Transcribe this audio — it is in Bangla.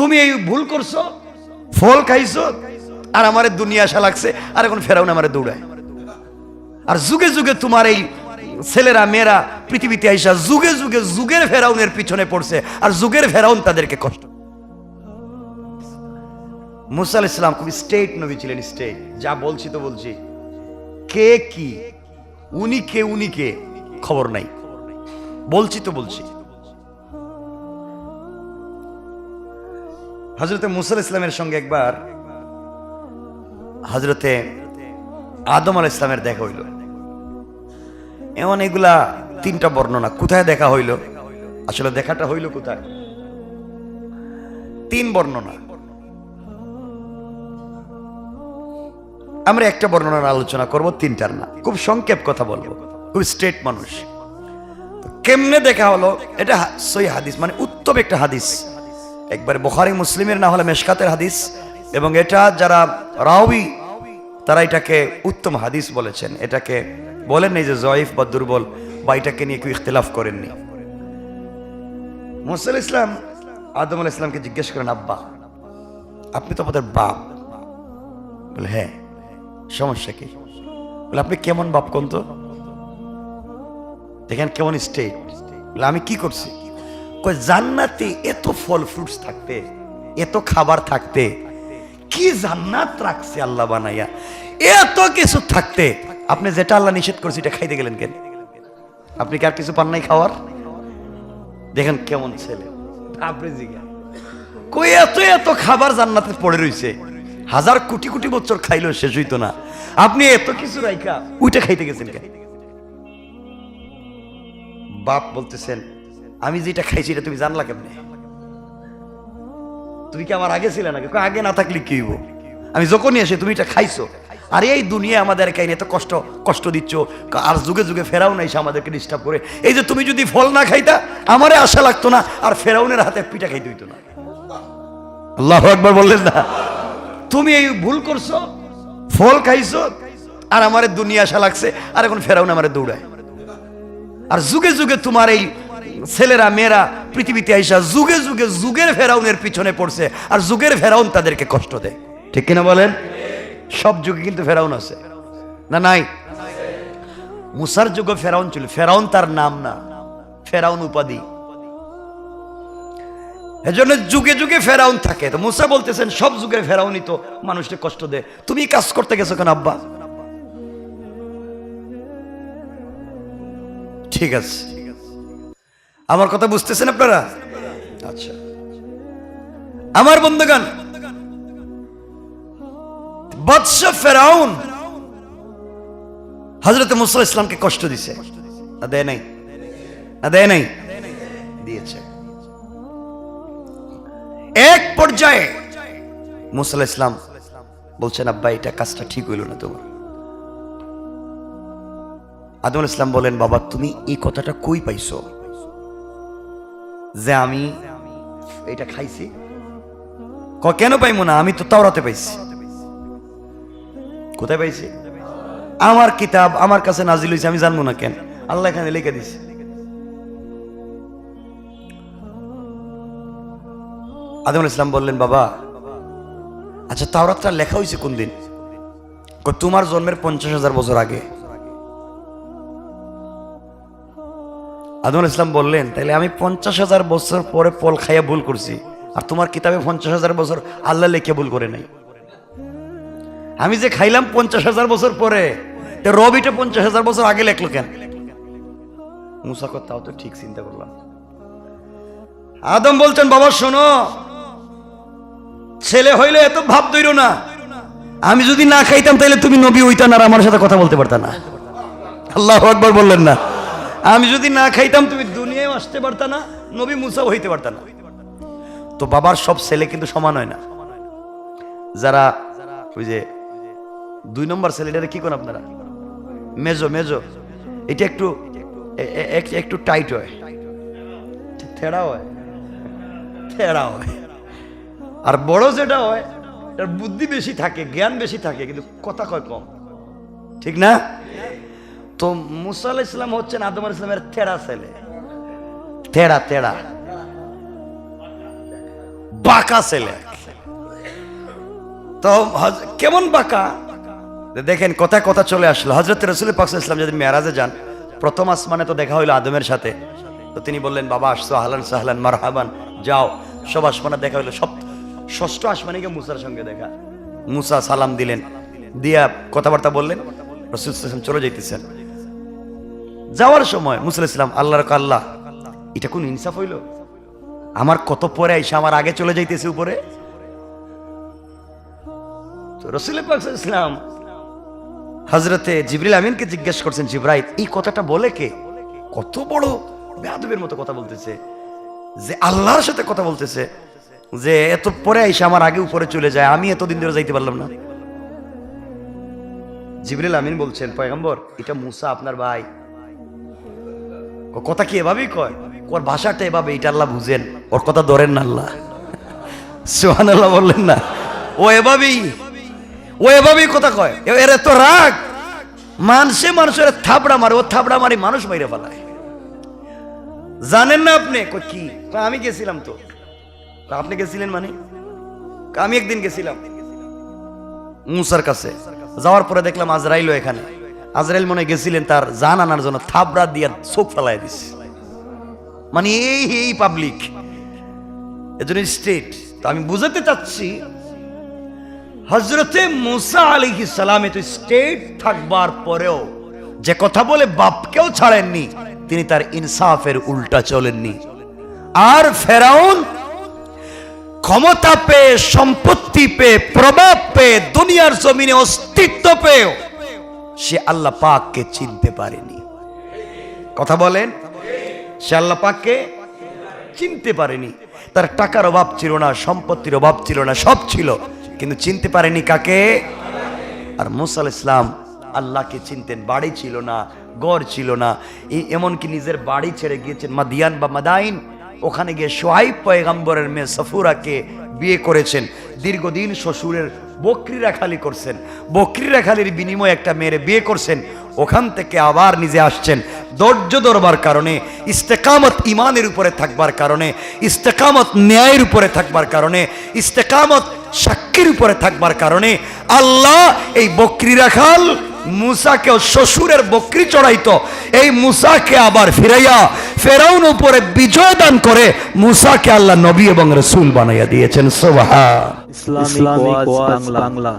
তুমি এই ভুল করছো, ফল খাইছো, আর আমারে দুনিয়া আশা লাগছে, আর এখন ফেরাউন আমারে দৌড়ায়। আর যুগে যুগে তোমার এই ছেলেরা মেয়েরা পৃথিবীতে আইসা যুগে যুগে যুগের ফেরাউনের পিছনে পড়ছে, আর যুগের ফেরাউন তাদেরকে কষ্ট। মুসা আলাইহিস সালাম খুব স্ট্রেট নবী ছিলেন, স্ট্রেট। যা বলছি তো বলছি, কে কি, উনি কে খবর নাই, বলছি তো বলছি। হযরতে মুসা আলাইহিস সালামের সঙ্গে একবার হযরতে আদম আলাইহিস সালামের দেখা হইল। এমন এগুলা তিনটা বর্ণনা, কোথায় দেখা হইল, আসলে দেখাটা হইল কোথায়, তিন বর্ণনা। আমরা একটা বর্ণনার আলোচনা করব, তিনটার না, খুব সংক্ষেপ কথা বলবো, খুব স্ট্রেট মানুষ। কেমনে দেখা হলো, এটা সহিহ হাদিস, মানে উত্তম একটা হাদিস, একবার বুখারী মুসলিমের না হলে মেশকাতের হাদিস, এবং এটা যারা রাওয়ী তারা এটাকে উত্তম হাদিস বলেছেন, এটাকে বলেন নাই যে জয়ীফ বা দুর্বল, বা এটাকে নিয়ে কেউ ইখতিলাফ করেননি। মুসা আলাইহিস সালাম আদম আলাইহিস সালামকে জিজ্ঞেস করেন, আব্বা আপনি তো আমাদের বাপ। বলে হ্যাঁ, সমস্যা কি? বলে আপনি কেমন বাপ কোন তো, দেখেন কেমন স্টেট। বলে আমি কি করছি? কই জান্নাতে এত ফল ফ্রুটস থাকতে, এত খাবার থাকতে, কি জান্নাত রাখছে আল্লাহ বানাইয়া, এত কিছু থাকতে আপনি যেটা আল্লাহ নিষেধ করছে এটা খাইতে গেলেন কেন? আপনি কি আর কিছু পান নাই খাওয়ার? দেখেন কেমন ছেলে, আপনি জিজ্ঞা কই এত এত খাবার জান্নাতে পড়ে রইছে, হাজার কোটি কোটি বছর খাইলেও শেষ হইতো না, আপনি এত কিছু রাইখা ওইটা খাইতে গেছেন কেন? বাপ বলতেছেন, আমি যেটা খাইছি এটা তুমি জানলা কেমনে? তুমি কি আমার আগে ছিলে নাকি? আগে না থাকলে কি হইব? আমি যখনই আসে তুমি এটা খাইছো, আর এই দুনিয়া আমাদের কাহিনী এত কষ্ট দিচ্ছ, আর যুগে যুগে ফেরাউন এসে আমাদেরকে ডিস্টার্ব করে। এই যে তুমি যদি ফল না খাইতা আমারে আশা লাগতো না, আর ফেরাউনের হাতে পিঠা খাইতে হইতো না। আল্লাহু আকবার বললেন না? তুমি এই ভুল করছো, ফল খাইছো, আর আমারে দুনিয়া আশা লাগছে, আর এখন ফেরাউন আমারে দৌড়ায়। আর যুগে যুগে তোমার এই ছেলেরা মেয়েরা পৃথিবীতে আইসা যুগে যুগে যুগের ফেরাউনের পিছনে পড়ছে, আর যুগের ফেরাউন তাদেরকে কষ্ট দেয়। ঠিক কিনা বলেন? সব যুগে কিন্তু ফেরাউন আছে না? নাই? মুসার যুগে ফেরাউন ছিল, ফেরাউন তার নাম না, ফেরাউন উপাধি। এজন্য যুগে যুগে ফেরাউন থাকে। তো মুসা বলতেছেন সব যুগের ফেরাউনই তো মানুষকে কষ্ট দেয়, তুমি কাজ করতে গেছো কেন আব্বা? ঠিক আছে, আমার কথা বুঝতেছেন আপনারা? আচ্ছা আমার বন্ধুগণ, বাদশা ফেরাউন হযরতে মুসা আলাইহিস সালামকে কষ্ট দিছে না দেয় নাই? না দেয় নাই? দিয়েছে। এক পর্যায়ে মুসা আলাইহিস সালাম বলছেন, আব্বা এটা কাজটা ঠিক হইল না তোমার। আদম আলাইহিস সালাম বলেন, বাবা তুমি এই কথাটা কই পাইছো যে আমি এটা খাইছি? কেন পাইমু না, আমি তো তাওরাতে পাইছি। কোথায় পাইছি? আমার কিতাব আমার কাছে নাজিল হয়েছে, আমি জানবো না কেন? আল্লাহ এখানে লিখে দিছে। আদম আলাইহিস সালাম বললেন, বাবা আচ্ছা তাওরাতটা লেখা হয়েছে কোন দিন? তোমার জন্মের 50,000 বছর আগে। আদম আলাইহিস সালাম বললেন, তাইলে আমি 50,000 বছর পরে ফল খাইয়া ভুল করছি, আর তোমার কিতাবে 50,000 বছর আল্লাহ লেখে ভুল করে নাই। আমি যে খাইলাম 50,000 বছর পরে, রবিটা 50,000 বছর আগে লেখলো কেন? মুসা তাও তো ঠিক চিন্তা করলাম। আদম বলছেন, বাবা শোনো, ছেলে হইলে এত ভাব ধইরো না, আমি যদি না খাইতাম তাহলে তুমি নবী হইতা না, আর আমার সাথে কথা বলতে পারতা না। আল্লাহু আকবার বললেন না? আমি যদি না খাইতাম তুমি দুনিয়ায় আসতে পারতা না, নবী মুসাও হইতে পারতা না। তো বাবার সব ছেলে কিন্তু সমান হয় না। যারা ওই যে 2 নম্বর ছেলেটারে কি করেন আপনারা, মেজো মেজো, এটা একটু একটু টাইট হয়, থেড়া হয়, থেড়া হয়। আর বড় যেটা হয় তার বুদ্ধি বেশি থাকে, জ্ঞান বেশি থাকে, কিন্তু কথা কয় কম। ঠিক না? তো মুসা আলাইহিস সালাম হচ্ছেন আদম আলাইহিস সালামের থেড়া ছেলে, থেড়া থেড়া। বাঁকা ছেলে। তো কেমন বাঁকা দেখেন, কথা কথা চলে আসলো। হযরত রাসূল পাক সাল্লাল্লাহু আলাইহি ওয়াসাল্লাম যদি মেরাজে যান, প্রথম আসমানে তো দেখা হইলো আদমের সাথে। তো তিনি বললেন, বাবা আসছো, আহলান সাহলান মারহাবান, যাও। সব আসমানে দেখা হইলো। সব ষষ্ঠ আসমানে গিয়ে মুসার সঙ্গে দেখা। মুসা সালাম দিলেন, দিয়া কথাবার্তা বললেন, রাসূল সাল্লাল্লাহু আলাইহি ওয়াসাল্লাম চলে যাইতেছেন। যাওয়ার সময় মুসা আলাইহিস সালাম আল্লাহর আল্লাহ, এটা কোন ইনসাফ হইল? আমার কত পরে আইসা আমার আগে চলে যাইতেছে উপরে। তো রাসূল পাক সাল্লাল্লাহু আলাইহি ওয়াসাল্লাম হযরতে জিবরিল আমিনকে জিজ্ঞেস করছেন, জিবরাইল এই কথাটা বলে কে? কত বড় বেয়াদবের মতো কথা বলতেছে, যে আল্লাহর সাথে কথা বলতেছে, যে এত পরে আইসা আমার আগে উপরে চলে যায়, আমি এতদিন ধরে যাইতে পারলাম না। জিবরিল আমিন বলছেন, পয়গম্বর এটা মুসা আপনার ভাই। কথা কি এভাবেই কয়? ওর ভাষাটা এভাবে, এটা আল্লাহ বুঝেন, ওর কথা ধরেন না আল্লাহ। সুবহানাল্লাহ বললেন না? ও এভাবেই কথা কয়। এর এত রাগ, মানুষের থাবড়া মারে, ও থাবড়া মারি মানুষ মাইরে ফেলায়। জানেন না আপনি? কি আমি গেছিলাম তো। আপনি গেছিলেন মানে? আমি একদিন গেছিলাম মুসার কাছে, যাওয়ার পরে দেখলাম আজরাইল এখানে। আজরাইল মনে গেছিলেন তার জান আনার জন্য, থাবড়া দিয়া চোখ ফেলাই দিস। মানে এই পাবলিক, এজন্য স্টেট। তো আমি বুঝাতে চাচ্ছি, হযরতে মুসা আলাইহিস সালাম তো স্টেট থাকবার পরেও যে কথা বলে বাপকেও ছাড়েননি, তিনি তার ইনসাফের উল্টা চলেননি। আর ফেরাউন ক্ষমতা পেয়ে, সম্পত্তি পেয়ে, প্রভাব পেয়ে, দুনিয়ার জমিনে অস্তিত্ব পেয়েও সে আল্লাহ পাককে চিনতে পারেনি। কথা বলেন? সে আল্লাহ পাককে চিনতে পারেনি। তার টাকার অভাব ছিল না, সম্পত্তির অভাব ছিল না, সব ছিল, কিন্তু চিনতে পারেনি কাকে? আর মুসা আলাইহিস সালাম আল্লাহকে চিনতেন। বাড়ি ছিল না, ঘর ছিল না, এমনকি নিজের বাড়ি ছেড়ে গিয়েছেন মাদিয়ান বা মাদাইন। ওখানে গিয়ে শুআয়ব পয়গম্বরের মেয়ে সফুরাকে বিয়ে করেছেন। দীর্ঘদিন শ্বশুরের বকরিরা খালি করছেন, বকরিরা খালির বিনিময়ে একটা মেয়ের বিয়ে করছেন। ওখান থেকে আবার নিজে আসছেন। ধৈর্য ধরবার কারণে, ইস্তেকামত ইমানের উপরে থাকবার কারণে, ইস্তেকামত ন্যায়ের উপরে থাকবার কারণে, ইস্তেকামত সাক্ষীর উপরে থাকবার কারণে আল্লাহ এই বকরি রাখাল মুসাকেও শ্বশুরের বকরি চড়াইতো, এই মুসাকে আবার ফিরাইয়া ফেরাউন উপরে বিজয় দান করে মুসাকে আল্লাহ নবী এবং রাসূল বানাইয়া দিয়েছেন। সুবহান। ইসলামিক ওয়াজ বাংলা।